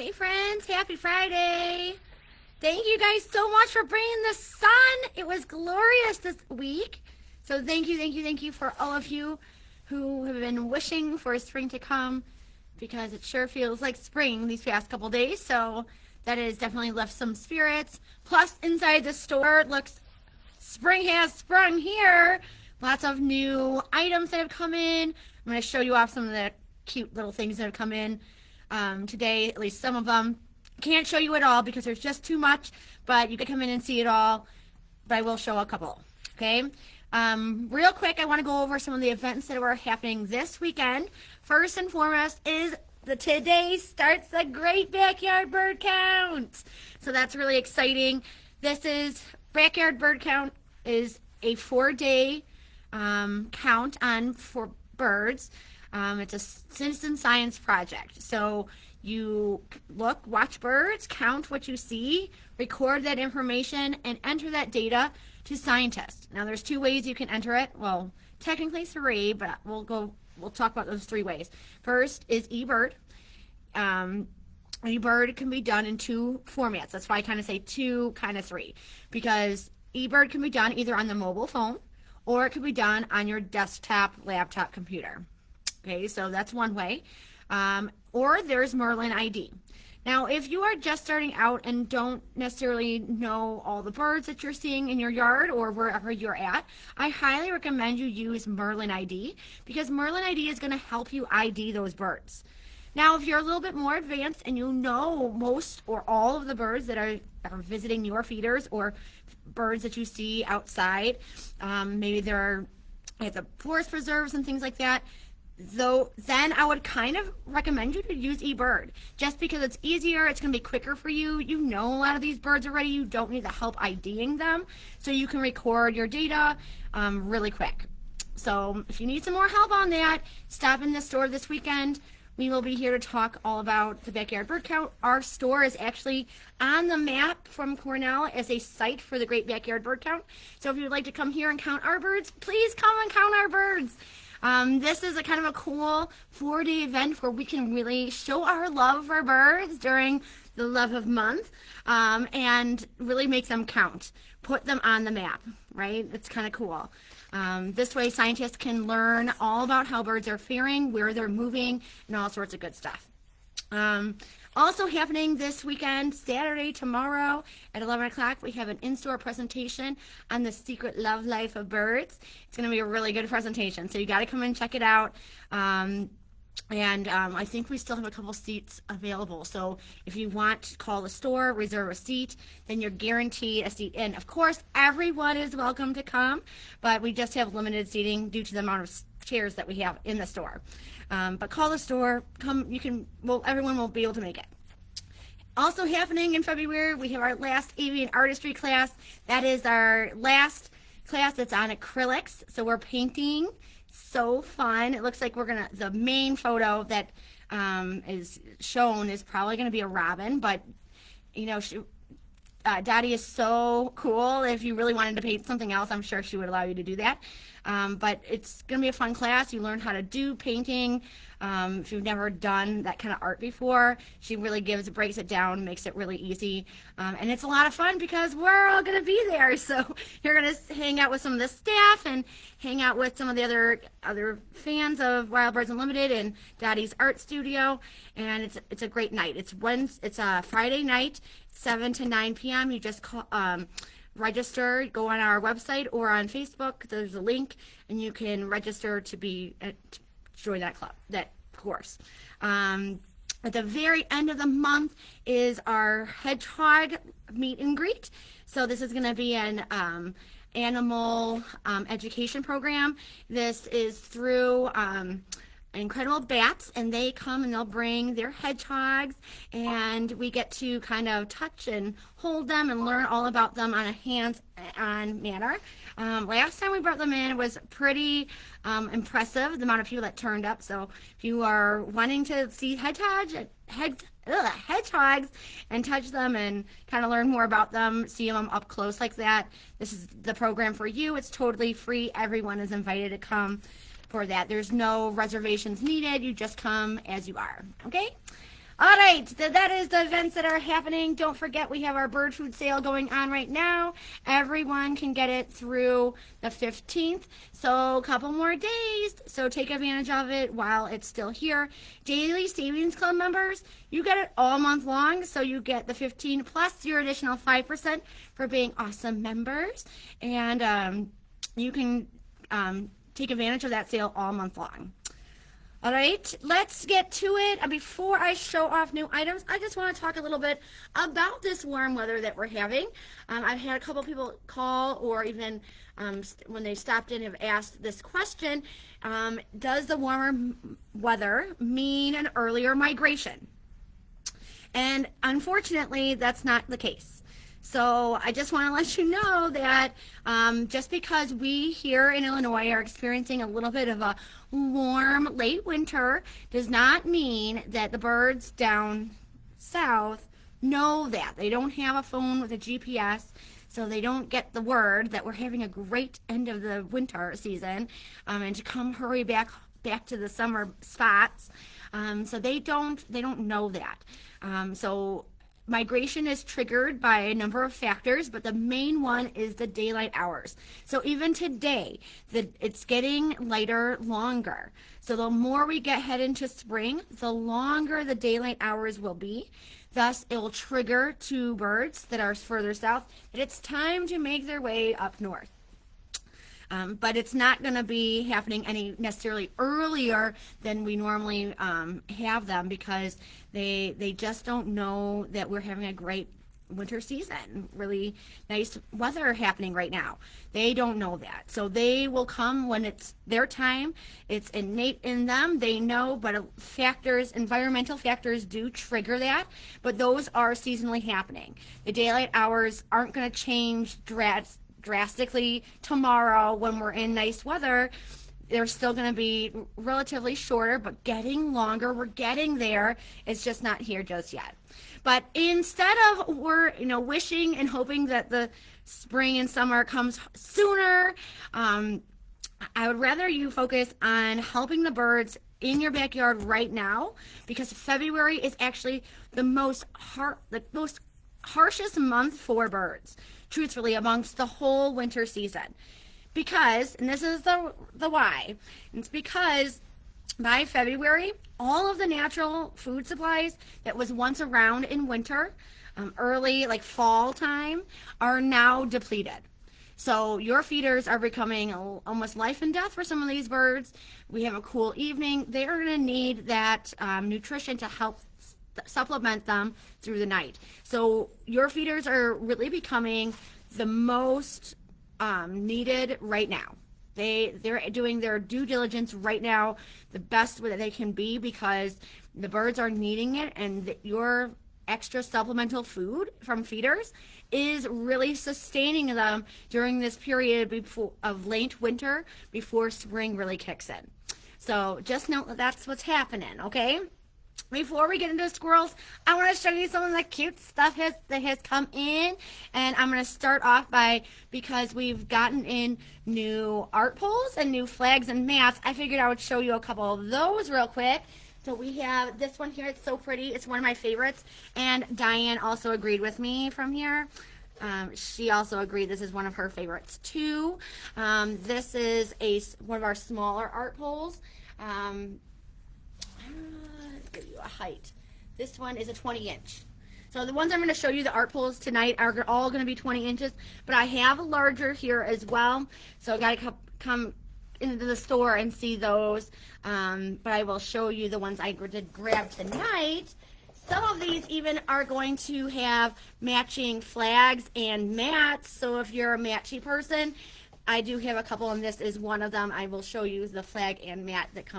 Hey friends, happy Friday. Thank you guys so much for bringing the sun. It was glorious this week. So thank you for all of you who have been wishing for spring to come because it sure feels like spring these past couple days. So that has definitely left some spirits. Plus inside the store it looks spring has sprung here. Lots of new items that have come in. I'm going to show you off some of the cute little things that have come in today, at least some of them. Can't show you it all because there's just too much, but you can come in and see it all. But I will show a couple, okay? Real quick, I want to go over some of the events that are happening this weekend. First and foremost is today starts the Great Backyard Bird Count. So that's really exciting. This is Backyard Bird Count is a 4-day count for birds. It's a citizen science project. So you watch birds, count what you see, record that information, and enter that data to scientists. Now there's 2 ways you can enter it. Well, technically 3, but we'll talk about those 3 ways. First is eBird. eBird can be done in 2 formats. That's why I kind of say 2, kind of 3, because eBird can be done either on the mobile phone or it can be done on your desktop, laptop computer. Okay, so that's one way. Or there's Merlin ID. Now, if you are just starting out and don't necessarily know all the birds that you're seeing in your yard or wherever you're at, I highly recommend you use Merlin ID because Merlin ID is going to help you ID those birds. Now, if you're a little bit more advanced and you know most or all of the birds that are visiting your feeders or birds that you see outside, maybe they're at the forest preserves and things like that, then I would kind of recommend you to use eBird just because it's easier, it's going to be quicker for you. You know a lot of these birds already, you don't need the help IDing them, so you can record your data really quick. So if you need some more help on that, stop in the store this weekend. We will be here to talk all about the Backyard Bird Count. Our store is actually on the map from Cornell as a site for the Great Backyard Bird Count. So if you would like to come here and count our birds, please come and count our birds. This is a kind of a cool 4-day event where we can really show our love for birds during the love of month and really make them count, put them on the map, right? It's kind of cool. This way scientists can learn all about how birds are faring, where they're moving, and all sorts of good stuff. Also happening this weekend, Saturday, tomorrow at 11 o'clock, we have an in-store presentation on the secret love life of birds. It's going to be a really good presentation, so you got to come and check it out. I think we still have a couple seats available, so if you want to call the store, reserve a seat, then you're guaranteed a seat. And of course, everyone is welcome to come, but we just have limited seating due to the amount of chairs that we have in the store. But call the store, come, everyone will be able to make it. Also happening in February, we have our last avian artistry class. That is our last class that's on acrylics, so we're painting. So fun. It looks like the main photo that is shown is probably going to be a robin, but you know, Dottie is so cool. If you really wanted to paint something else, I'm sure she would allow you to do that. But it's going to be a fun class. You learn how to do painting. If you've never done that kind of art before, she really breaks it down, makes it really easy. And it's a lot of fun because we're all going to be there. So you're going to hang out with some of the staff and hang out with some of the other fans of Wild Birds Unlimited and Dottie's art studio. And it's a great night. It's a Friday night, 7 to 9 p.m. You just register, go on our website or on Facebook. There's a link, and you can register to join that club, that course. At the very end of the month is our hedgehog meet and greet. So this is going to be an animal education program. This is through Incredible Bats, and they come and they'll bring their hedgehogs, and we get to kind of touch and hold them and learn all about them on a hands-on manner. Last time we brought them in, it was pretty impressive, the amount of people that turned up. So if you are wanting to see hedgehogs and touch them and kind of learn more about them, see them up close like that, this is the program for you. It's totally free. Everyone is invited to come for that. There's no reservations needed. You just come as you are. Okay? All right, that is the events that are happening. Don't forget, we have our bird food sale going on right now. Everyone can get it through the 15th, so a couple more days. So take advantage of it while it's still here. Daily Savings Club members, you get it all month long, so you get the 15 plus your additional 5% for being awesome members, and you can take advantage of that sale all month long. All right, let's get to it. Before I show off new items, I just want to talk a little bit about this warm weather that we're having. I've had a couple people call, or even when they stopped in have asked this question, does the warmer weather mean an earlier migration? And unfortunately, that's not the case. So I just want to let you know that just because we here in Illinois are experiencing a little bit of a warm late winter does not mean that the birds down south know that. They don't have a phone with a GPS, so they don't get the word that we're having a great end of the winter season, and to come hurry back to the summer spots. So they don't know that. So migration is triggered by a number of factors, but the main one is the daylight hours. So even today, it's getting lighter longer. So the more we head into spring, the longer the daylight hours will be. Thus, it will trigger to birds that are further south that it's time to make their way up north. But it's not going to be happening any necessarily earlier than we normally have them, because they just don't know that we're having a great winter season, really nice weather happening right now. They don't know that. So they will come when it's their time. It's innate in them. They know, but environmental factors do trigger that, but those are seasonally happening. The daylight hours aren't going to change drastically tomorrow when we're in nice weather. They're still going to be relatively shorter, but getting longer. We're getting there. It's just not here just yet. But instead of wishing and hoping that the spring and summer comes sooner, I would rather you focus on helping the birds in your backyard right now, because February is actually the most harshest month for birds, truthfully, amongst the whole winter season. Because, and this is the why, it's because by February, all of the natural food supplies that was once around in winter, early like fall time, are now depleted. So your feeders are becoming almost life and death for some of these birds. We have a cool evening. They are going to need that nutrition to help supplement them through the night. So your feeders are really becoming the most needed right now. They're doing their due diligence right now the best that they can be, because the birds are needing it, and your extra supplemental food from feeders is really sustaining them during this period of late winter before spring really kicks in. So just note that that's what's happening, okay? Before we get into squirrels, I want to show you some of the cute stuff that has come in. And I'm going to start off because we've gotten in new art poles and new flags and mats, I figured I would show you a couple of those real quick. So we have this one here. It's so pretty. It's one of my favorites. And Diane also agreed with me from here. She also agreed this is one of her favorites too. This is one of our smaller art poles. Give you a height. This one is a 20-inch. So the ones I'm going to show you, the art poles tonight, are all going to be 20 inches, but I have a larger here as well. So I got to come into the store and see those, but I will show you the ones I did grab tonight. Some of these even are going to have matching flags and mats, so if you're a matchy person, I do have a couple, and this is one of them. I will show you the flag and mat that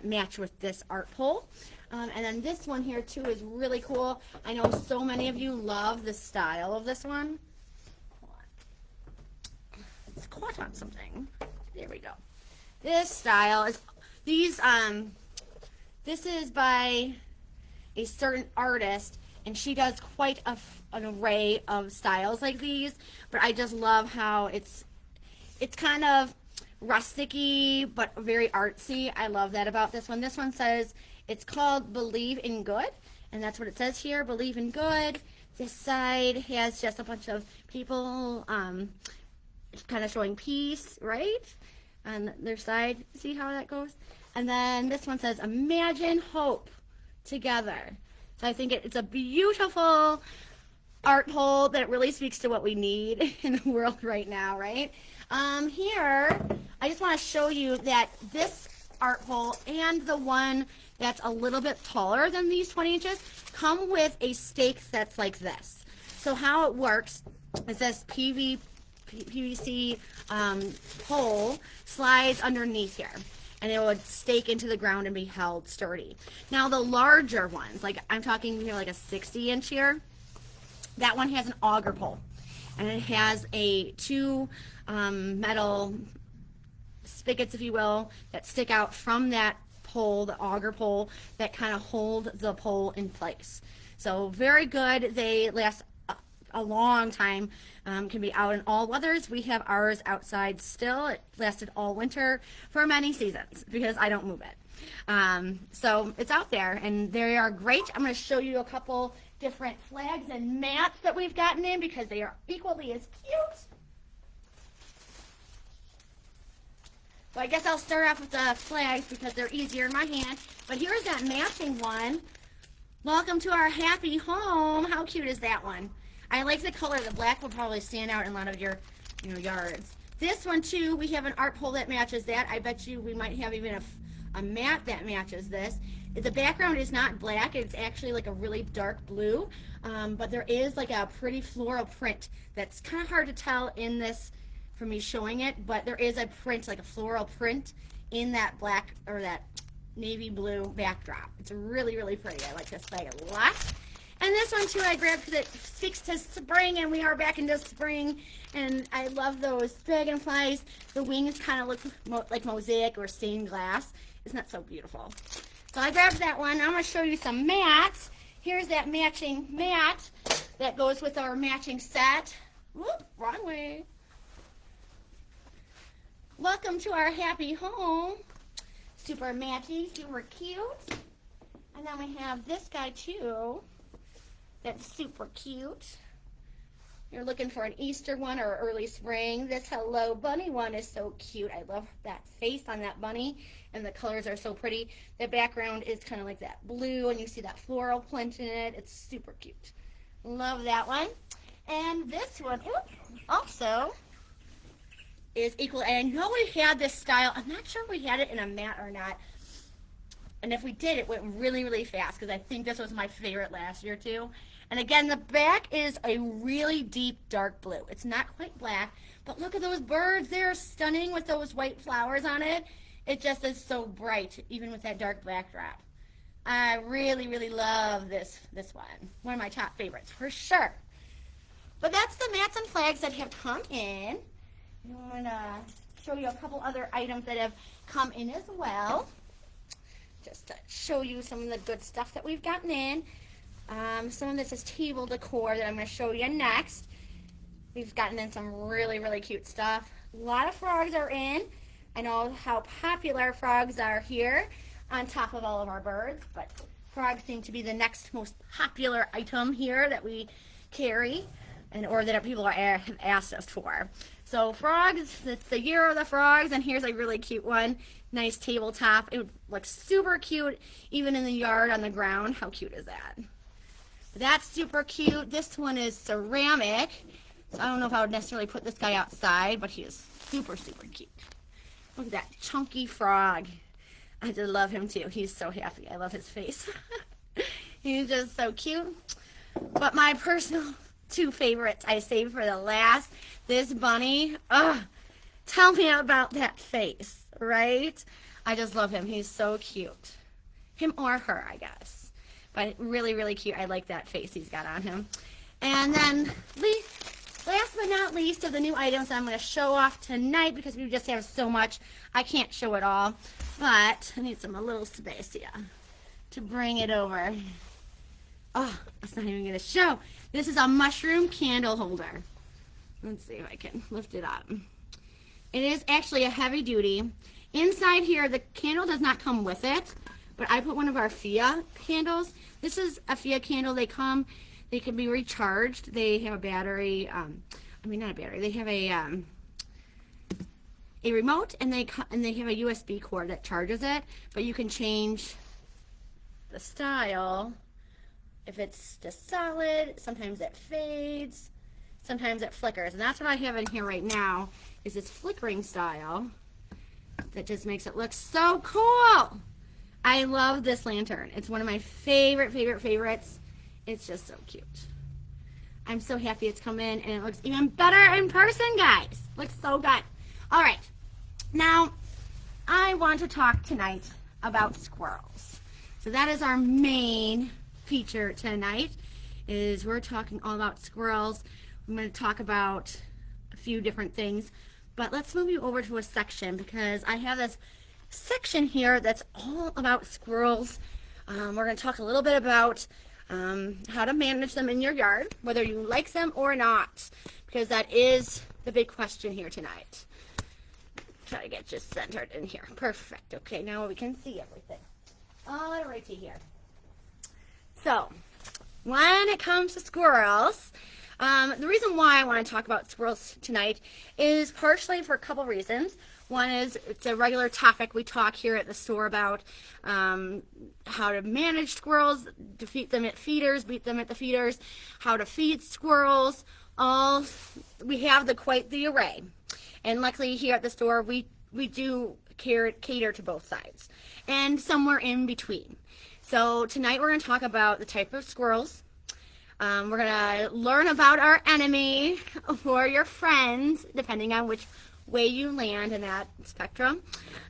match with this art pole. And then this one here too is really cool. I know so many of you love the style of this one. It's caught on something. There we go. This style is this is by a certain artist, and she does quite an array of styles like these, but I just love how it's kind of rustic-y but very artsy. I love that about this one. This one says it's called Believe in Good, And that's what it says here, believe in good. This side has just a bunch of people kind of showing peace, right? On their side, see how that goes? And then this one says, imagine hope together. So I think it's a beautiful art pole that really speaks to what we need in the world right now, right? Here, I just want to show you that this art pole and the one that's a little bit taller than these 20 inches come with a stake that's like this. So how it works is this PVC pole slides underneath here, and it would stake into the ground and be held sturdy. Now the larger ones, like I'm talking here like a 60-inch here, that one has an auger pole, and it has two metal spigots, if you will, that stick out from that pole, the auger pole, that kind of hold the pole in place. So very good. They last a long time, can be out in all weathers. We have ours outside still. It lasted all winter for many seasons because I don't move it. So it's out there, and they are great. I'm going to show you a couple different flags and mats that we've gotten in because they are equally as cute. So I guess I'll start off with the flags because they're easier in my hand. But here's that matching one. Welcome to our happy home. How cute is that one? I like the color. The black will probably stand out in a lot of your yards. This one too, we have an art pole that matches that. I bet you we might have even a mat that matches this. The background is not black. It's actually like a really dark blue. But there is like a pretty floral print that's kind of hard to tell in this from me showing it, but there is a print, like a floral print, in that black or that navy blue backdrop. It's really, really pretty. I like this flag a lot. And this one too I grabbed because it speaks to spring, and we are back into spring, and I love those dragonflies. The wings kind of look like mosaic or stained glass. Isn't that so beautiful? So I grabbed that one. I'm going to show you some mats. Here's that matching mat that goes with our matching set. Whoop, wrong way. Welcome to our happy home. Super matchy, super cute. And then we have this guy too. That's super cute. You're looking for an Easter one or early spring. This Hello Bunny one is so cute. I love that face on that bunny, and the colors are so pretty. The background is kind of like that blue, and you see that floral print in it. It's super cute. Love that one. And this one also is equal. And I know we had this style. I'm not sure if we had it in a mat or not. And if we did, it went really, really fast because I think this was my favorite last year too. And again, the back is a really deep dark blue. It's not quite black, but look at those birds. They're stunning with those white flowers on it. It just is so bright, even with that dark backdrop. I really, really love this one. One of my top favorites, for sure. But that's the mats and flags that have come in. I'm going to show you a couple other items that have come in as well, just to show you some of the good stuff that we've gotten in. Some of this is table decor that I'm going to show you next. We've gotten in some really, really cute stuff. A lot of frogs are in. I know how popular frogs are here on top of all of our birds, but frogs seem to be the next most popular item here that we carry, or that people have asked us for. So frogs, it's the year of the frogs, and here's a really cute one. Nice tabletop. It would look super cute even in the yard on the ground. How cute is that? That's super cute. This one is ceramic. So I don't know if I would necessarily put this guy outside, but he is super, super cute. Look at that chunky frog. I just love him too. He's so happy. I love his face. He's just so cute. But my personal two favorites I saved for the last. This bunny. Tell me about that face, right? I just love him. He's so cute. Him or her, I guess. But really, really cute. I like that face he's got on him. And then last but not least of the new items I'm going to show off tonight, because we just have so much, I can't show it all. But I need a little space here to bring it over. Oh, it's not even going to show. This is a mushroom candle holder. Let's see if I can lift it up. It is actually a heavy duty. Inside here, the candle does not come with it, but I put one of our FIA candles. This is a FIA candle. They can be recharged. They have a battery, not a battery. They have a remote, and they have a USB cord that charges it, but you can change the style. If it's just solid, sometimes it fades, sometimes it flickers, and that's what I have in here right now, is this flickering style that just makes it look so cool. I love this lantern. It's one of my favorites. It's just so cute. I'm so happy it's come in, and it looks even better in person, guys. Looks so good. All right, now I want to talk tonight about squirrels. So that is our main feature tonight, is we're talking all about squirrels. I'm going to talk about a few different things, but let's move you over to a section, because I have this section here that's all about squirrels. We're going to talk a little bit about how to manage them in your yard, whether you like them or not, because that is the big question here tonight. Try to get just centered in here. Perfect. Okay, now we can see everything. All righty here. So, when it comes to squirrels, the reason why I want to talk about squirrels tonight is partially for a couple reasons. One is it's a regular topic we talk here at the store about, how to manage squirrels, defeat them at feeders, beat them at the feeders, how to feed squirrels. We have quite the array. And luckily here at the store we do cater to both sides and somewhere in between. So tonight we're going to talk about the type of squirrels. We're going to learn about our enemy or your friends, depending on which way you land in that spectrum.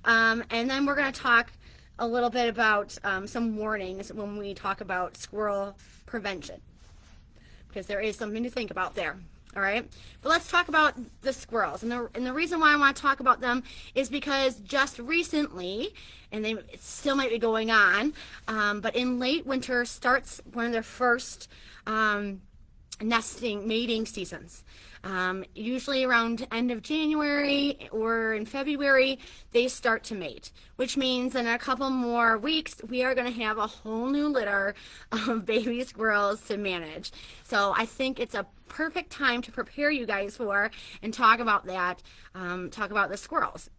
And then we're going to talk a little bit about some warnings when we talk about squirrel prevention, because there is something to think about there. All right, but let's talk about the squirrels. And the reason why I want to talk about them is because just recently, and it still might be going on, but in late winter starts one of their first mating seasons. Usually around end of January or in February, they start to mate, which means in a couple more weeks, we are going to have a whole new litter of baby squirrels to manage. So I think it's a perfect time to prepare you guys for and talk about that, talk about the squirrels.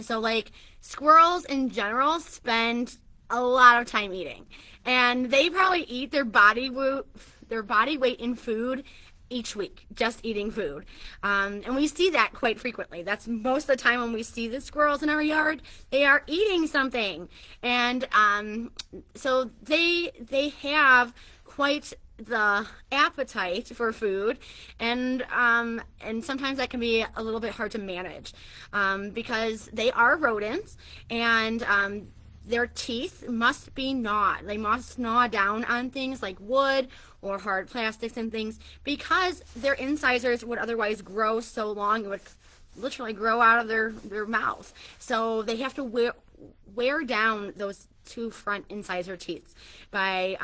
So like squirrels in general spend a lot of time eating, and they probably eat their body weight in food each week, just eating food. And we see that quite frequently. That's most of the time when we see the squirrels in our yard, they are eating something. And so they have quite the appetite for food, and sometimes that can be a little bit hard to manage, because they are rodents, and their teeth must be gnawed. They must gnaw down on things like wood or hard plastics and things, because their incisors would otherwise grow so long it would literally grow out of their mouth. So they have to wear down those two front incisor teeth by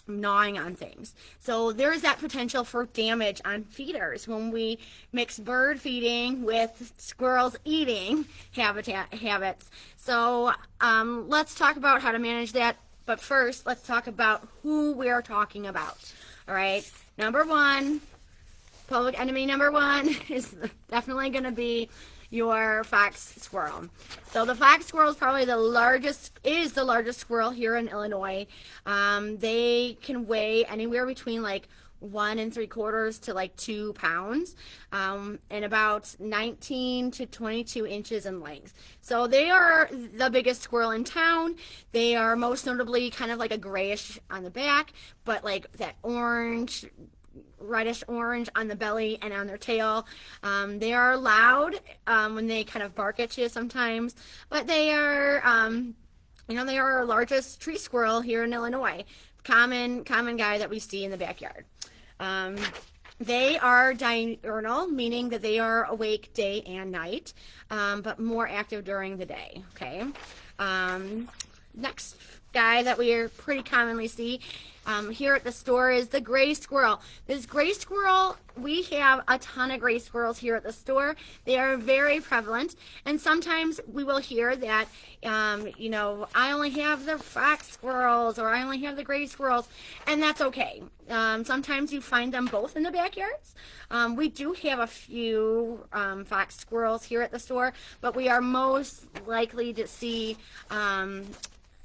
gnawing on things. So there is that potential for damage on feeders when we mix bird feeding with squirrels eating habits. So let's talk about how to manage that. But first, let's talk about who we're talking about. All right, public enemy number one is definitely going to be your fox squirrel. So the fox squirrel is probably the largest squirrel here in Illinois. They can weigh anywhere between like 1 3/4 to like 2 pounds, and about 19 to 22 inches in length. So they are the biggest squirrel in town. They are most notably kind of like a grayish on the back, but like that reddish orange on the belly and on their tail. They are loud when they kind of bark at you sometimes, but they are they are our largest tree squirrel here in Illinois. Common guy that we see in the backyard. They are diurnal, meaning that they are awake day and night, but more active during the day. Okay. Next guy that we pretty commonly see here at the store is the gray squirrel. This gray squirrel, we have a ton of gray squirrels here at the store. They are very prevalent, and sometimes we will hear that, you know, I only have the fox squirrels, or I only have the gray squirrels, and that's okay. Sometimes you find them both in the backyards. We do have a few fox squirrels here at the store, but we are most likely to see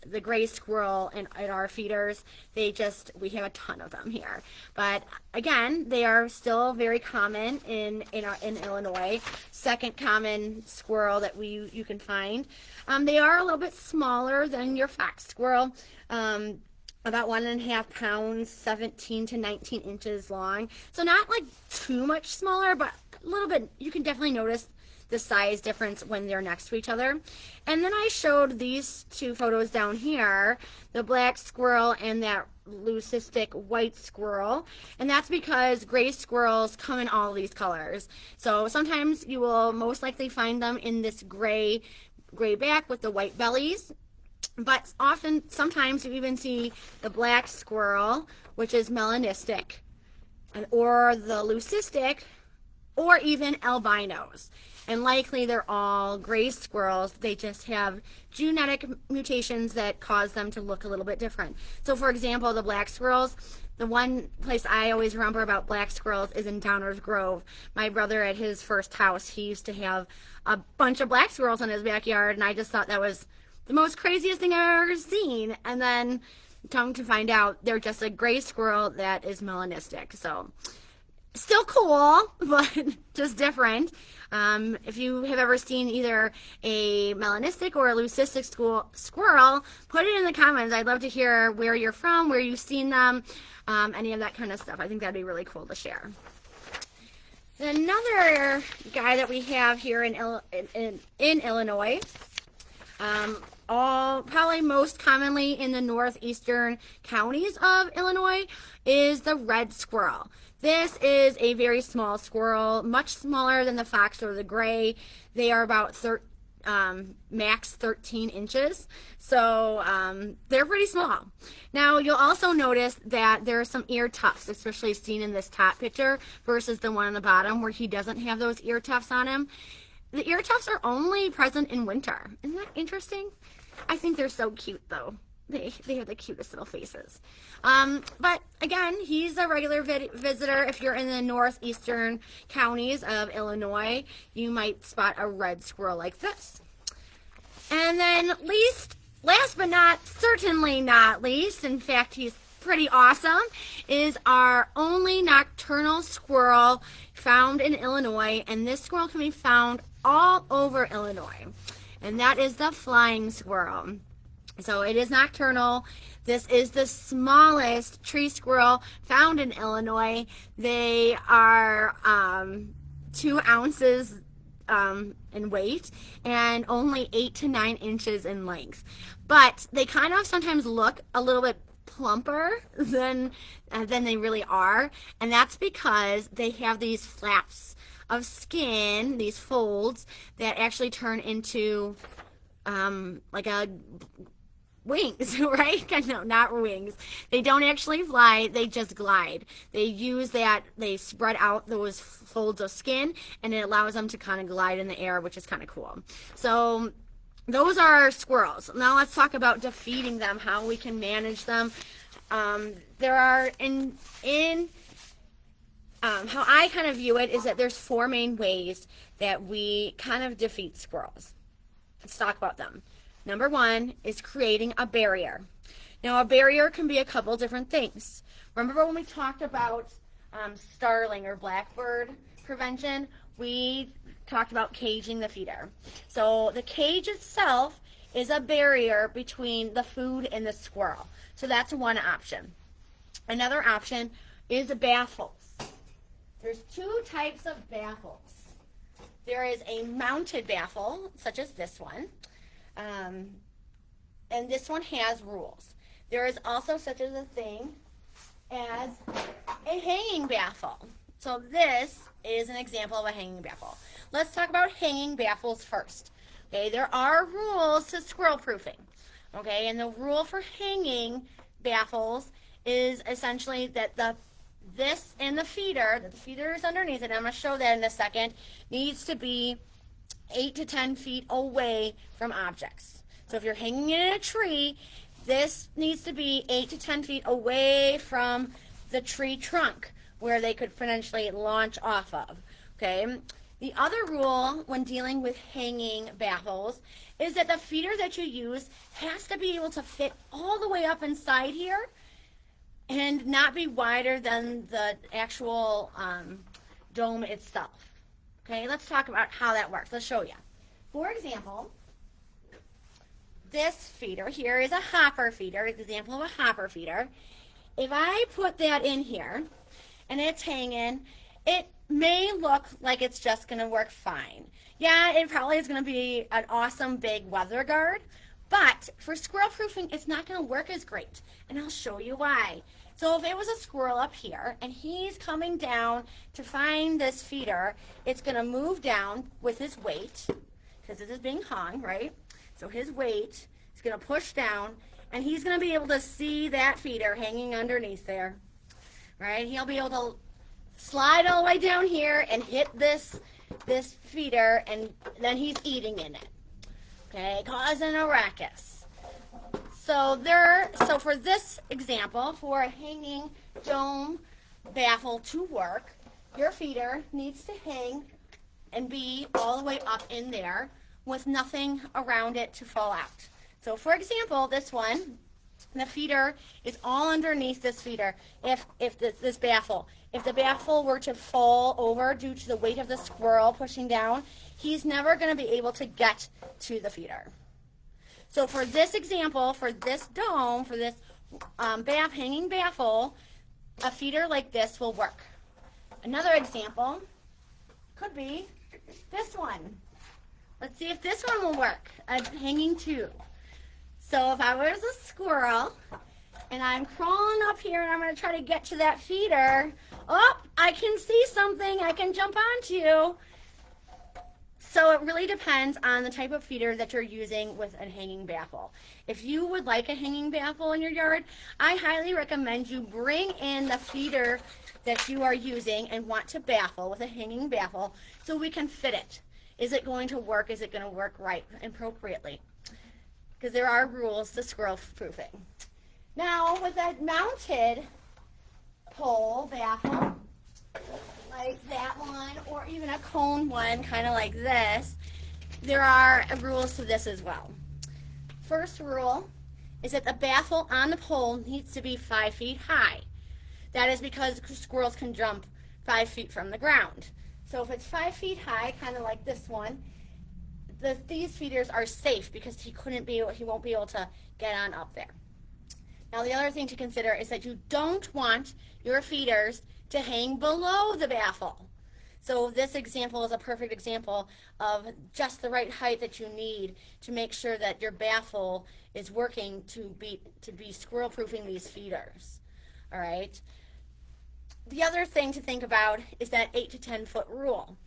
the gray squirrel in our feeders. We have a ton of them here. But again, they are still very common in Illinois. Second common squirrel that you can find. They are a little bit smaller than your fox squirrel. About 1.5 pounds, 17 to 19 inches long. So not like too much smaller, but a little bit. You can definitely notice the size difference when they're next to each other. And then I showed these two photos down here, the black squirrel and that leucistic white squirrel, and that's because gray squirrels come in all these colors. So sometimes you will most likely find them in this gray back with the white bellies, but sometimes you even see the black squirrel, which is melanistic, or the leucistic, or even albinos. And likely they're all gray squirrels. They just have genetic mutations that cause them to look a little bit different. So for example, the black squirrels, the one place I always remember about black squirrels is in Downers Grove. My brother, at his first house, he used to have a bunch of black squirrels in his backyard, and I just thought that was the most craziest thing I've ever seen. And then come to find out, they're just a gray squirrel that is melanistic. So still cool, but just different. If you have ever seen either a melanistic or a leucistic squirrel, put it in the comments. I'd love to hear where you're from, where you've seen them, any of that kind of stuff. I think that'd be really cool to share. Another guy that we have here in Illinois, probably most commonly in the northeastern counties of Illinois, is the red squirrel. This is a very small squirrel, much smaller than the fox or the gray. They are about max 13 inches, so they're pretty small. Now you'll also notice that there are some ear tufts, especially seen in this top picture versus the one on the bottom where he doesn't have those ear tufts on him. The ear tufts are only present in winter. Isn't that interesting? I think they're so cute though. They have the cutest little faces. But again, he's a regular visitor. If you're in the northeastern counties of Illinois, you might spot a red squirrel like this. And then last but certainly not least, in fact, he's pretty awesome, is our only nocturnal squirrel found in Illinois. And this squirrel can be found all over Illinois. And that is the flying squirrel. So it is nocturnal. This is the smallest tree squirrel found in Illinois. They are 2 ounces in weight and only 8 to 9 inches in length. But they kind of sometimes look a little bit plumper than they really are, and that's because they have these flaps of skin, these folds that actually turn into like a wings, right? No, not wings. They don't actually fly, they just glide. They use that, they spread out those folds of skin, and it allows them to kind of glide in the air, which is kind of cool. So those are our squirrels. Now let's talk about defeating them, how we can manage them. There are, how I kind of view it is that there's 4 main ways that we kind of defeat squirrels. Let's talk about them. Number 1 is creating a barrier. Now, a barrier can be a couple different things. Remember when we talked about starling or blackbird prevention? We talked about caging the feeder. So the cage itself is a barrier between the food and the squirrel. So that's one option. Another option is baffles. There's 2 types of baffles. There is a mounted baffle, such as this one. And this one has rules. There is also such as a thing as a hanging baffle. So this is an example of a hanging baffle. Let's talk about hanging baffles first. Okay, there are rules to squirrel proofing. Okay, and the rule for hanging baffles is essentially that this and the feeder, that the feeder is underneath it, I'm going to show that in a second, needs to be 8 to 10 feet away from objects. So if you're hanging it in a tree, this needs to be 8 to 10 feet away from the tree trunk where they could potentially launch off of. Okay. The other rule when dealing with hanging baffles is that the feeder that you use has to be able to fit all the way up inside here and not be wider than the actual dome itself. Okay, let's talk about how that works. Let's show you. For example, this feeder here is a hopper feeder, example of a hopper feeder. If I put that in here and it's hanging, it may look like it's just going to work fine. Yeah, it probably is going to be an awesome big weather guard, but for squirrel proofing, it's not going to work as great, and I'll show you why. So if it was a squirrel up here and he's coming down to find this feeder, it's going to move down with his weight because this is being hung, right? So his weight is going to push down and he's going to be able to see that feeder hanging underneath there, right? He'll be able to slide all the way down here and hit this feeder, and then he's eating in it, okay, causing a ruckus. So for this example, for a hanging dome baffle to work, your feeder needs to hang and be all the way up in there with nothing around it to fall out. So for example, this one, the feeder is all underneath this feeder. If the baffle were to fall over due to the weight of the squirrel pushing down, he's never going to be able to get to the feeder. So for this example, for this dome, for this hanging baffle, a feeder like this will work. Another example could be this one. Let's see if this one will work, a hanging tube. So if I was a squirrel and I'm crawling up here and I'm going to try to get to that feeder, oh, I can see something I can jump onto. So it really depends on the type of feeder that you're using with a hanging baffle. If you would like a hanging baffle in your yard, I highly recommend you bring in the feeder that you are using and want to baffle with a hanging baffle so we can fit it. Is it going to work? Is it going to work right and appropriately? Because there are rules to squirrel proofing. Now with a mounted pole baffle, like that one, or even a cone one, kind of like this, there are rules to this as well. First rule is that the baffle on the pole needs to be 5 feet high. That is because squirrels can jump 5 feet from the ground. So if it's 5 feet high, kind of like this one, these feeders are safe because he won't be able to get on up there. Now the other thing to consider is that you don't want your feeders to hang below the baffle. So this example is a perfect example of just the right height that you need to make sure that your baffle is working to be squirrel proofing these feeders. All right. The other thing to think about is that 8 to 10 foot rule.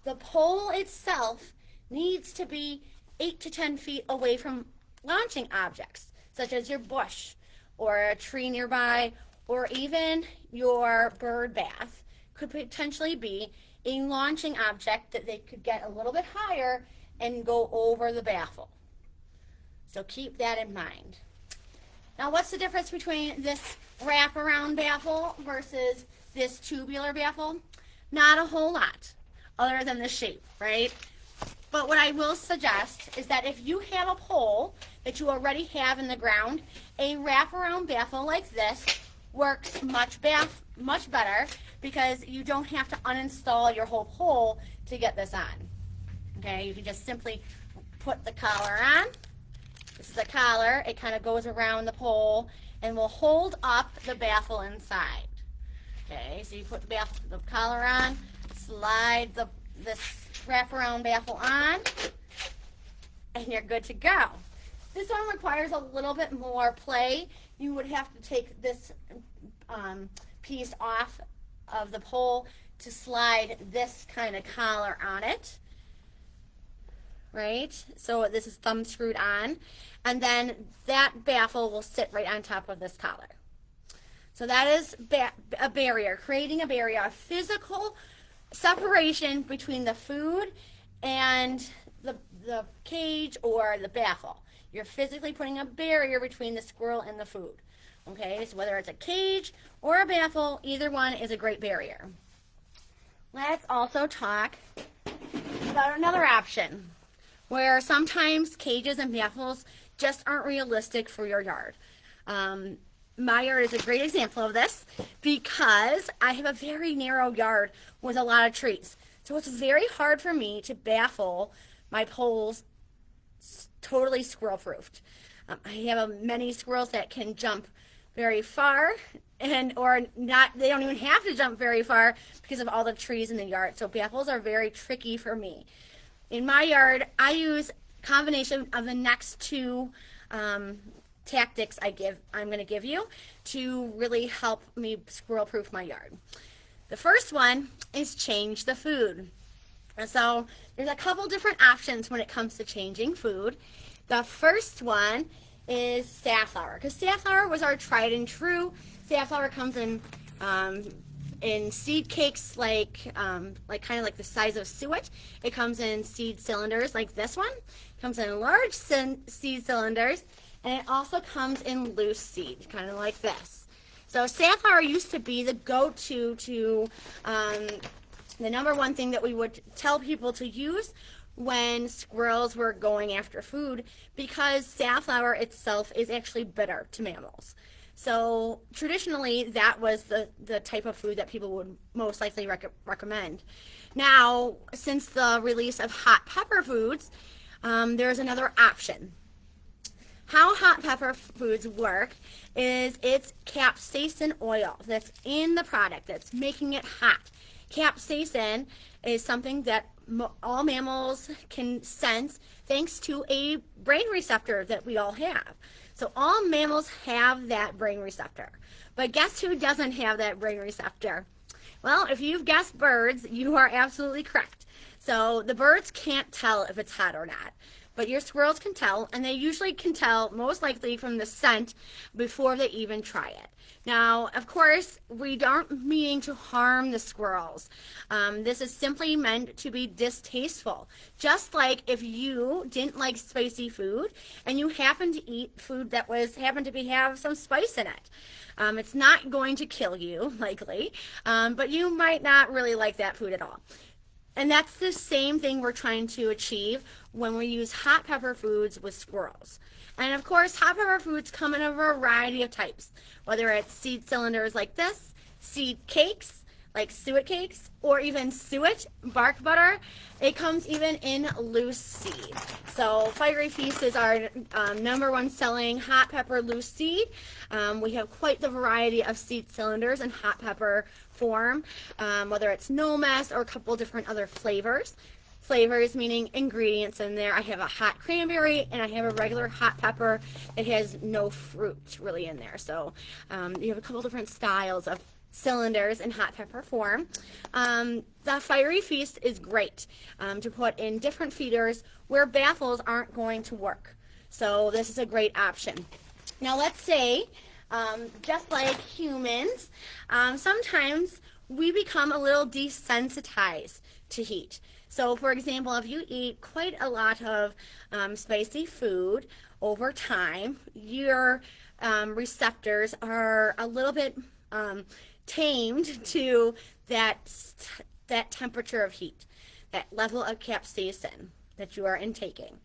The pole itself needs to be 8 to 10 feet away from launching objects, such as your bush or a tree nearby, or even your bird bath could potentially be a launching object that they could get a little bit higher and go over the baffle. So keep that in mind. Now what's the difference between this wraparound baffle versus this tubular baffle? Not a whole lot, other than the shape, right? But what I will suggest is that if you have a pole that you already have in the ground, a wraparound baffle like this works much better because you don't have to uninstall your whole pole to get this on. Okay, you can just simply put the collar on. This is a collar. It kind of goes around the pole and will hold up the baffle inside. Okay, so you put the collar on, slide this wraparound baffle on, and you're good to go. This one requires a little bit more play. You would have to take this piece off of the pole to slide this kind of collar on it, right? So this is thumb screwed on, and then that baffle will sit right on top of this collar. So that is a barrier, creating a barrier, a physical separation between the food and the cage or the baffle. You're physically putting a barrier between the squirrel and the food. Okay, so whether it's a cage or a baffle, either one is a great barrier. Let's also talk about another option where sometimes cages and baffles just aren't realistic for your yard. My yard is a great example of this because I have a very narrow yard with a lot of trees. So it's very hard for me to baffle my poles totally squirrel proofed. I have many squirrels that can jump very far or not, they don't even have to jump very far because of all the trees in the yard. So baffles are very tricky for me. In my yard, I use a combination of the next two tactics I'm going to give you to really help me squirrel proof my yard. The first one is change the food. And so there's a couple different options when it comes to changing food. The first one is safflower, because safflower was our tried and true. Safflower comes in seed cakes like kind of like the size of suet. It comes in seed cylinders like this one. It comes in large seed cylinders, and it also comes in loose seed, kind of like this. So safflower used to be the go-to to the number one thing that we would tell people to use when squirrels were going after food, because safflower itself is actually bitter to mammals. So traditionally, that was the type of food that people would most likely recommend. Now, since the release of hot pepper foods, there's another option. How hot pepper foods work is it's capsaicin oil that's in the product that's making it hot. Capsaicin is something that all mammals can sense thanks to a brain receptor that we all have. So all mammals have that brain receptor. But guess who doesn't have that brain receptor? Well, if you've guessed birds, you are absolutely correct. So the birds can't tell if it's hot or not. But your squirrels can tell, and they usually can tell most likely from the scent before they even try it. Now, of course, we aren't meaning to harm the squirrels. This is simply meant to be distasteful. Just like if you didn't like spicy food and you happen to eat food that happened to have some spice in it. It's not going to kill you, likely, but you might not really like that food at all. And that's the same thing we're trying to achieve when we use hot pepper foods with squirrels. And of course, hot pepper foods come in a variety of types, whether it's seed cylinders like this, seed cakes like suet cakes, or even suet bark butter. It comes even in loose seed. So Fiery Feast is our number one selling hot pepper loose seed. We have quite the variety of seed cylinders in hot pepper form, whether it's no mess or a couple different other flavors. Flavors meaning ingredients in there. I have a hot cranberry and I have a regular hot pepper. It has no fruit really in there. So you have a couple different styles of cylinders in hot pepper form. The Fiery Feast is great to put in different feeders where baffles aren't going to work. So this is a great option. Now let's say, just like humans, sometimes we become a little desensitized to heat. So for example, if you eat quite a lot of spicy food over time, your receptors are a little bit tamed to that temperature of heat, that level of capsaicin that you are intaking.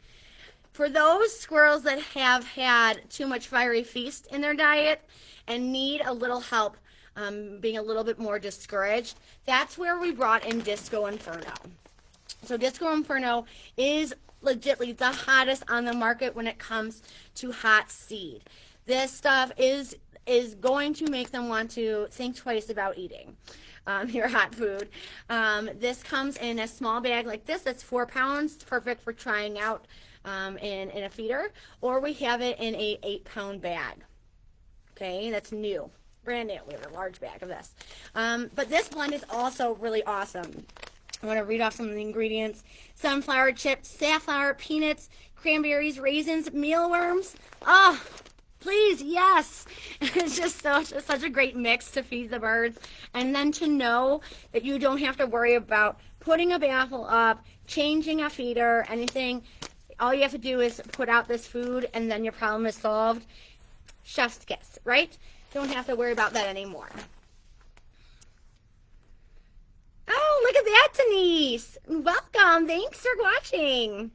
For those squirrels that have had too much Fiery Feast in their diet and need a little help being a little bit more discouraged, that's where we brought in Disco Inferno. So Disco Inferno is legitimately the hottest on the market when it comes to hot seed. This stuff is going to make them want to think twice about eating your hot food. This comes in a small bag like this. That's 4 pounds. It's perfect for trying out in a feeder. Or we have it in a 8-pound bag. Okay, that's new. Brand new. We have a large bag of this. But this blend is also really awesome. I want to read off some of the ingredients. Sunflower chips, safflower, peanuts, cranberries, raisins, mealworms. Please, yes. It's just such a great mix to feed the birds. And then to know that you don't have to worry about putting a baffle up, changing a feeder, anything. All you have to do is put out this food and then your problem is solved. Chef's kiss, right? Don't have to worry about that anymore. Oh, look at that, Denise. Welcome. Thanks for watching.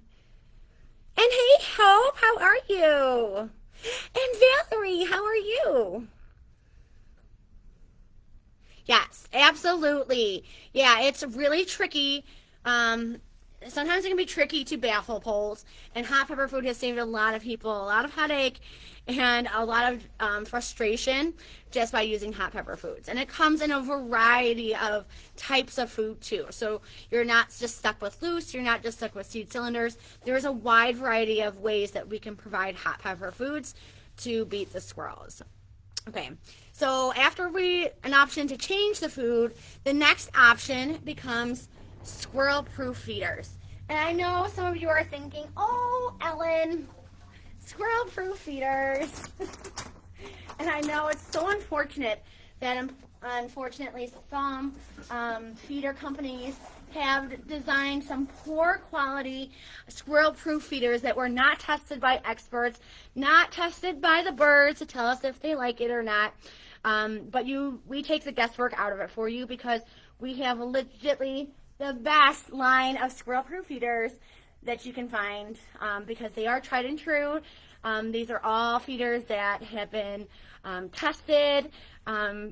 And hey, Hope, how are you? And Valerie, how are you? Yes, absolutely. Yeah, it's really tricky. Sometimes it can be tricky to baffle poles, and hot pepper food has saved a lot of people a lot of headache and a lot of frustration just by using hot pepper foods. And it comes in a variety of types of food too. So you're not just stuck with loose, you're not just stuck with seed cylinders. There's a wide variety of ways that we can provide hot pepper foods to beat the squirrels. Okay, so after an option to change the food, the next option becomes squirrel-proof feeders. And I know some of you are thinking, oh, Ellen, squirrel-proof feeders. And I know it's so unfortunate that unfortunately some feeder companies have designed some poor quality squirrel-proof feeders that were not tested by experts, not tested by the birds to tell us if they like it or not. But we take the guesswork out of it for you because we have legitimately the best line of squirrel-proof feeders that you can find because they are tried and true. These are all feeders that have been tested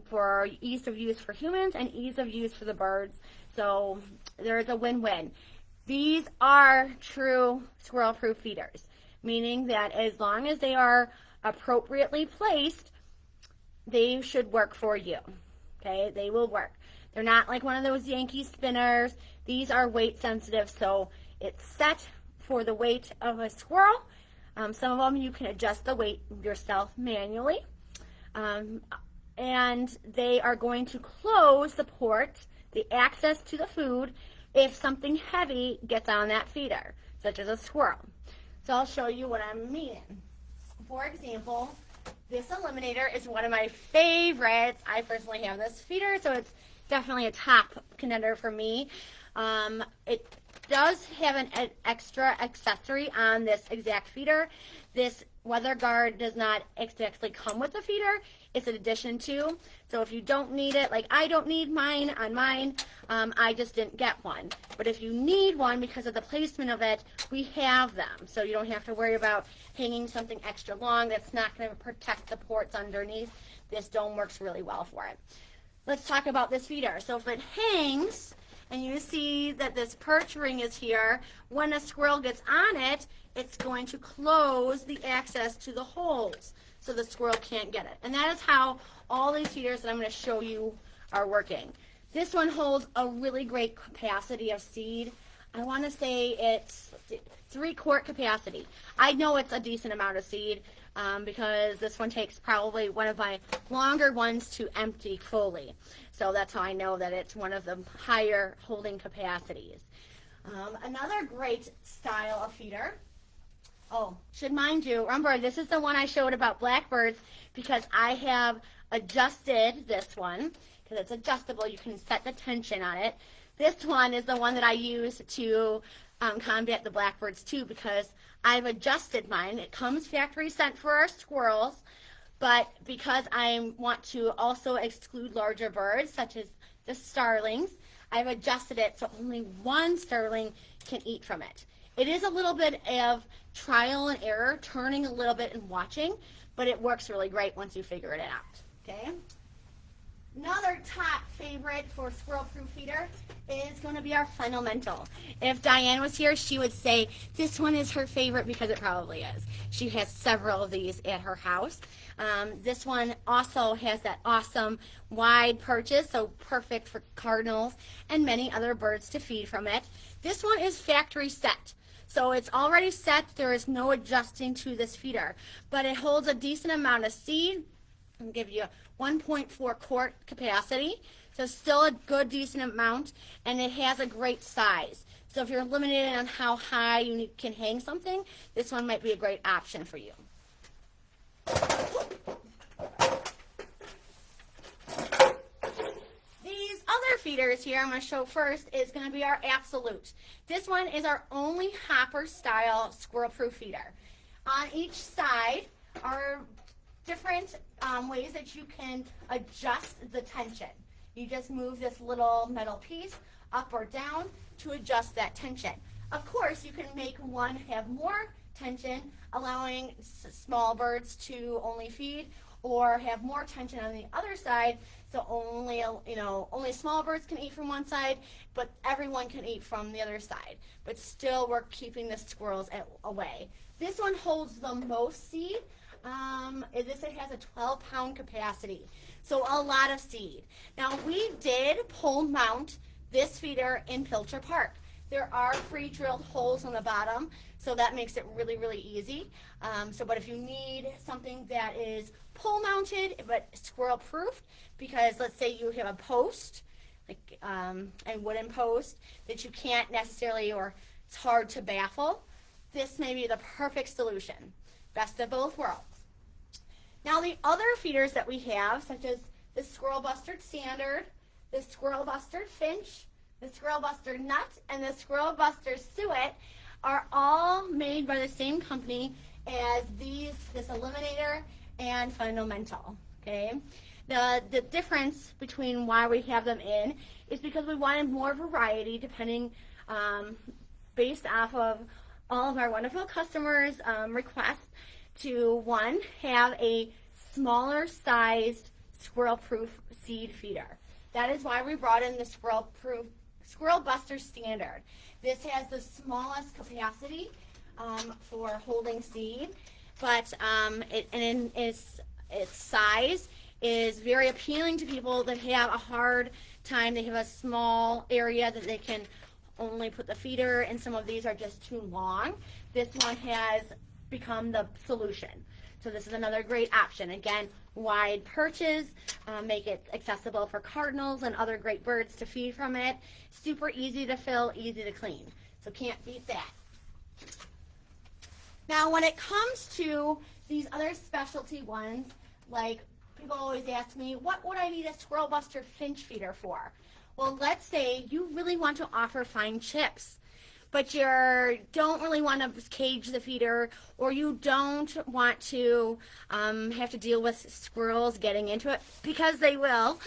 for ease of use for humans and ease of use for the birds. So there's a win-win. These are true squirrel-proof feeders, meaning that as long as they are appropriately placed, they should work for you. Okay, they will work. They're not like one of those Yankee spinners. These are weight sensitive, so it's set for the weight of a squirrel. Some of them you can adjust the weight yourself manually. And they are going to close the port, the access to the food, if something heavy gets on that feeder, such as a squirrel. So I'll show you what I'm meaning. For example, this eliminator is one of my favorites. I personally have this feeder, so it's definitely a top contender for me. It does have an extra accessory on this exact feeder. This weather guard does not exactly come with the feeder. It's an addition to. So if you don't need it, like I don't need mine on mine, I just didn't get one. But if you need one because of the placement of it, we have them. So you don't have to worry about hanging something extra long that's not going to protect the ports underneath. This dome works really well for it. Let's talk about this feeder. So if it hangs, and you see that this perch ring is here, when a squirrel gets on it, it's going to close the access to the holes so the squirrel can't get it. And that is how all these feeders that I'm going to show you are working. This one holds a really great capacity of seed. I want to say it's 3-quart capacity. I know it's a decent amount of seed because this one takes probably one of my longer ones to empty fully. So that's how I know that it's one of the higher holding capacities. Another great style of feeder. Oh, should mind you, remember this is the one I showed about blackbirds because I have adjusted this one because it's adjustable. You can set the tension on it. This one is the one that I use to combat the blackbirds too because I've adjusted mine. It comes factory sent for our squirrels. But because I want to also exclude larger birds, such as the starlings, I've adjusted it so only one starling can eat from it. It is a little bit of trial and error, turning a little bit and watching, but it works really great once you figure it out. Okay? Another top favorite for squirrel-proof feeder is going to be our fundamental. If Diane was here, she would say this one is her favorite because it probably is. She has several of these at her house. This one also has that awesome wide perches, so perfect for cardinals and many other birds to feed from it. This one is factory set. So it's already set. There is no adjusting to this feeder, but it holds a decent amount of seed. I'll give you 1.4 quart capacity, so still a good decent amount, and it has a great size. So if you're limited on how high you can hang something, this one might be a great option for you. These other feeders here I'm going to show first is going to be our Absolute. This one is our only hopper style squirrel proof feeder. On each side are different ways that you can adjust the tension. You just move this little metal piece up or down to adjust that tension. Of course, you can make one have more tension, allowing small birds to only feed, or have more tension on the other side, so only small birds can eat from one side, but everyone can eat from the other side. But still, we're keeping the squirrels away. This one holds the most seed. It has a 12-pound capacity, so a lot of seed. Now, we did pole mount this feeder in Pilcher Park. There are pre-drilled holes on the bottom, so that makes it really, really easy. But if you need something that is pole mounted but squirrel proof, because let's say you have a post, like a wooden post that you can't necessarily, or it's hard to baffle, this may be the perfect solution. Best of both worlds. Now, the other feeders that we have, such as the Squirrel Buster Standard, the Squirrel Buster Finch, the Squirrel Buster Nut, and the Squirrel Buster Suet, are all made by the same company as this Eliminator and Fundamental. Okay, the difference between why we have them in is because we wanted more variety, depending based off of all of our wonderful customers' requests to, one, have a smaller sized squirrel proof seed feeder. That is why we brought in the Squirrel Buster Standard. This has the smallest capacity for holding seed, but its size is very appealing to people that have a hard time. They have a small area that they can only put the feeder, and some of these are just too long. This one has become the solution. So this is another great option. Again, wide perches make it accessible for cardinals and other great birds to feed from it. Super easy to fill, easy to clean. So can't beat that. Now, when it comes to these other specialty ones, like people always ask me, what would I need a Squirrel Buster Finch feeder for? Well, let's say you really want to offer fine chips, but you don't really want to cage the feeder, or you don't want to have to deal with squirrels getting into it, because they will.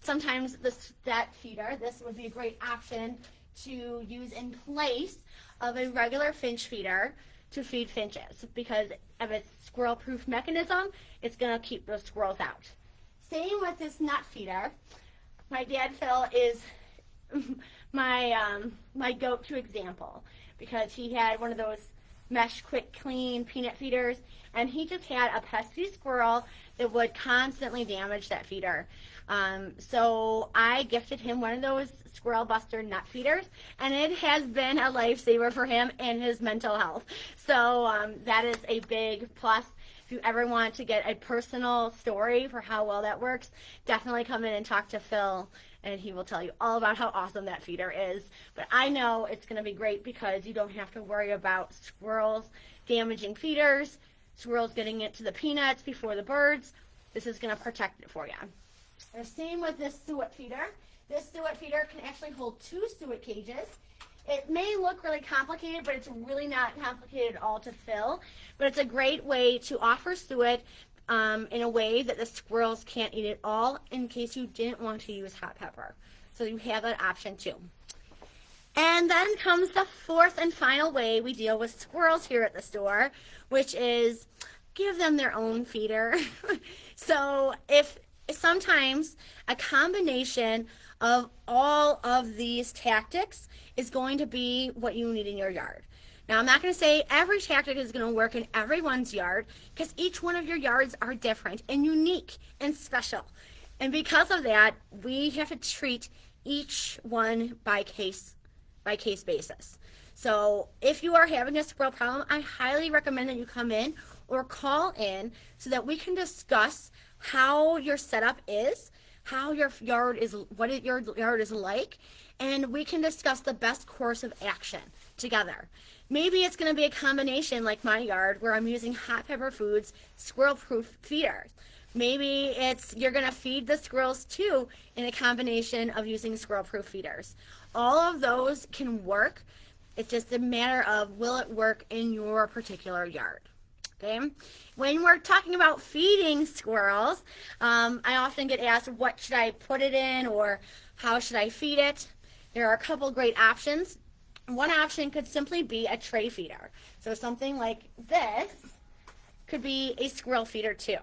Sometimes that feeder, this would be a great option to use in place of a regular finch feeder to feed finches, because of its squirrel-proof mechanism, it's going to keep those squirrels out. Same with this nut feeder. My dad Phil is my go-to example, because he had one of those mesh quick clean peanut feeders, and he just had a pesky squirrel that would constantly damage that feeder. So I gifted him one of those Squirrel Buster nut feeders, and it has been a lifesaver for him and his mental health. So that is a big plus. If you ever want to get a personal story for how well that works, definitely come in and talk to Phil, and he will tell you all about how awesome that feeder is. But I know it's going to be great, because you don't have to worry about squirrels damaging feeders, squirrels getting into the peanuts before the birds. This is going to protect it for you. The same with this suet feeder. This suet feeder can actually hold 2 suet cages. It may look really complicated, but it's really not complicated at all to fill. But it's a great way to offer suet in a way that the squirrels can't eat it all, in case you didn't want to use hot pepper. So you have that option too. And then comes the fourth and final way we deal with squirrels here at the store, which is give them their own feeder. So if sometimes a combination of all of these tactics is going to be what you need in your yard. Now, I'm not going to say every tactic is going to work in everyone's yard, because each one of your yards are different and unique and special. And because of that, we have to treat each one by case basis. So if you are having a squirrel problem, I highly recommend that you come in or call in so that we can discuss how your setup is, how your yard is, your yard is like, and we can discuss the best course of action together. Maybe it's going to be a combination like my yard where I'm using hot pepper foods, squirrel-proof feeders. Maybe it's you're going to feed the squirrels too in a combination of using squirrel-proof feeders. All of those can work. It's just a matter of will it work in your particular yard. Okay. When we're talking about feeding squirrels, I often get asked, what should I put it in or how should I feed it? There are a couple great options. One option could simply be a tray feeder. So something like this could be a squirrel feeder too.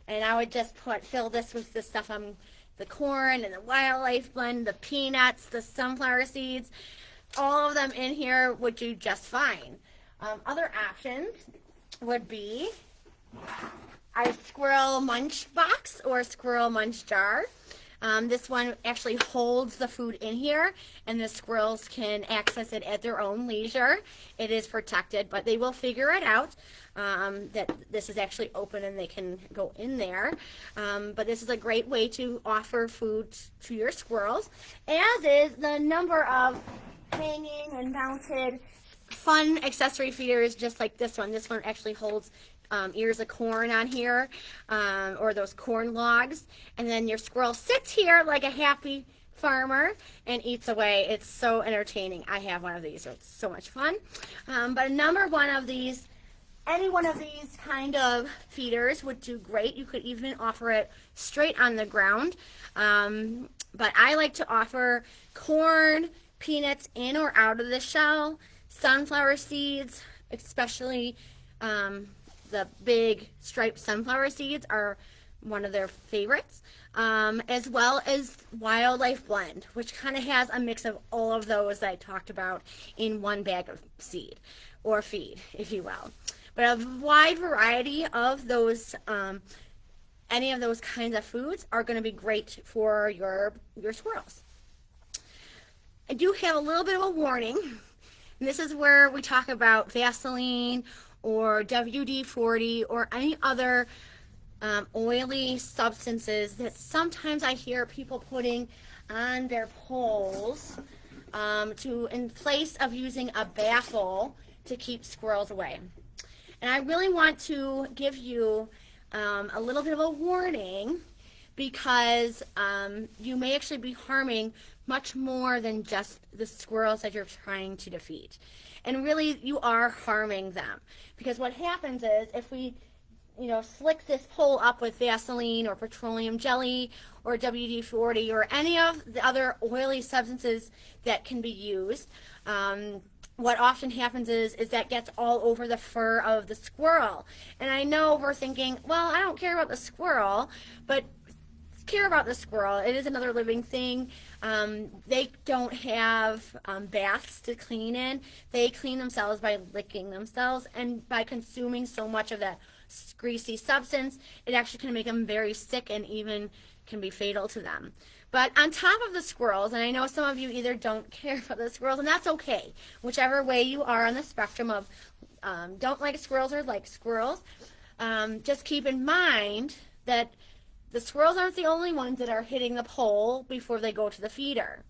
And I would just fill this with the stuff on the corn and the wildlife blend, the peanuts, the sunflower seeds, all of them in here would do just fine. Other options would be a squirrel munch box or a squirrel munch jar. This one actually holds the food in here, and the squirrels can access it at their own leisure. It is protected, but they will figure it out that this is actually open and they can go in there. But this is a great way to offer food to your squirrels, as is the number of hanging and mounted fun accessory feeders just like this one. This one actually holds ears of corn on here, or those corn logs, and then your squirrel sits here like a happy farmer and eats away. It's so entertaining. I have one of these, so it's so much fun. But number one of these, any one of these kind of feeders would do great. You could even offer it straight on the ground, but I like to offer corn, peanuts in or out of the shell, sunflower seeds, especially the big striped sunflower seeds are one of their favorites, as well as wildlife blend, which kind of has a mix of all of those that I talked about in one bag of seed or feed, if you will. But a wide variety of those, any of those kinds of foods are going to be great for your squirrels. I do have a little bit of a warning. And this is where we talk about Vaseline or WD-40 or any other oily substances that sometimes I hear people putting on their poles in place of using a baffle to keep squirrels away. And I really want to give you a little bit of a warning, because you may actually be harming much more than just the squirrels that you're trying to defeat. And really, you are harming them. Because what happens is, if we slick this pole up with Vaseline or petroleum jelly or WD-40 or any of the other oily substances that can be used, what often happens is that gets all over the fur of the squirrel. And I know we're thinking, well, I don't care about the squirrel, but care about the squirrel. It is another living thing. They don't have baths to clean in. They clean themselves by licking themselves, and by consuming so much of that greasy substance, it actually can make them very sick and even can be fatal to them. But on top of the squirrels, and I know some of you either don't care about the squirrels, and that's okay, whichever way you are on the spectrum of don't like squirrels or like squirrels, just keep in mind that the squirrels aren't the only ones that are hitting the pole before they go to the feeder.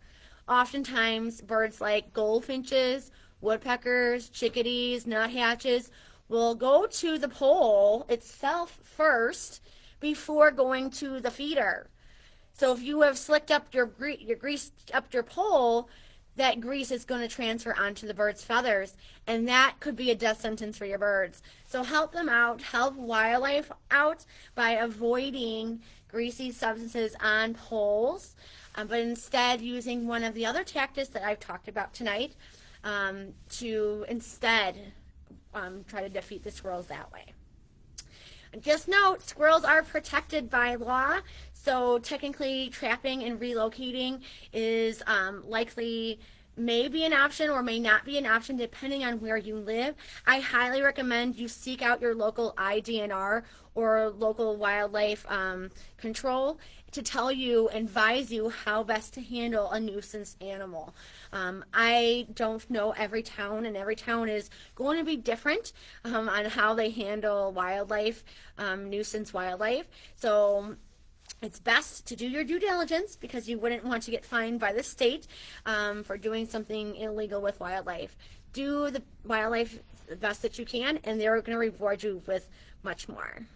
Oftentimes, birds like goldfinches, woodpeckers, chickadees, nuthatches will go to the pole itself first before going to the feeder. So if you have slicked up your greased up your pole, that grease is going to transfer onto the bird's feathers, and that could be a death sentence for your birds. So help them out, help wildlife out by avoiding greasy substances on poles, but instead using one of the other tactics that I've talked about tonight to instead try to defeat the squirrels that way. And just note, squirrels are protected by law, so technically trapping and relocating is likely may be an option or may not be an option depending on where you live. I highly recommend you seek out your local IDNR or local wildlife control to tell you and advise you how best to handle a nuisance animal. I don't know every town, and every town is going to be different on how they handle wildlife, nuisance wildlife. So It's best to do your due diligence because you wouldn't want to get fined by the state for doing something illegal with wildlife. Do the wildlife the best that you can, and they're going to reward you with much more.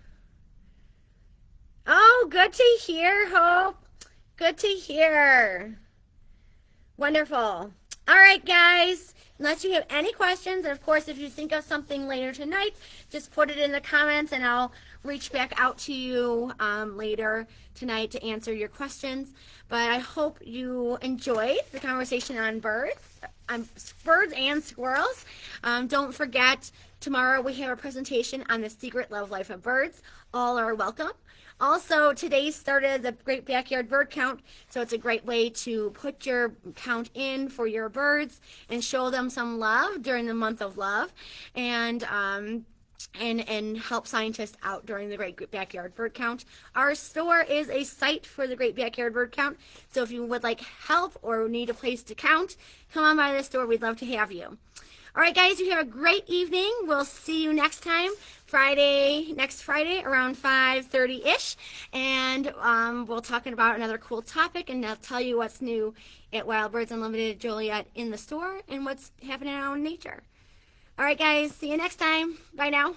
Oh, good to hear, Hope. Good to hear. Wonderful. All right, guys. Unless you have any questions, and of course, if you think of something later tonight, just put it in the comments, and I'll reach back out to you later tonight to answer your questions. But I hope you enjoyed the conversation on birds and squirrels. Don't forget, tomorrow we have a presentation on the secret love life of birds. All are welcome. Also, today started the Great Backyard Bird Count, so it's a great way to put your count in for your birds and show them some love during the month of love, and help scientists out during the Great Backyard Bird Count. Our store is a site for the Great Backyard Bird Count, so if you would like help or need a place to count, come on by the store. We'd love to have you. All right, guys, you have a great evening. We'll see you next time, next Friday around 5:30-ish, and we'll talk about another cool topic, and I'll tell you what's new at Wild Birds Unlimited Joliet in the store and what's happening out in nature. All right, guys, see you next time. Bye now.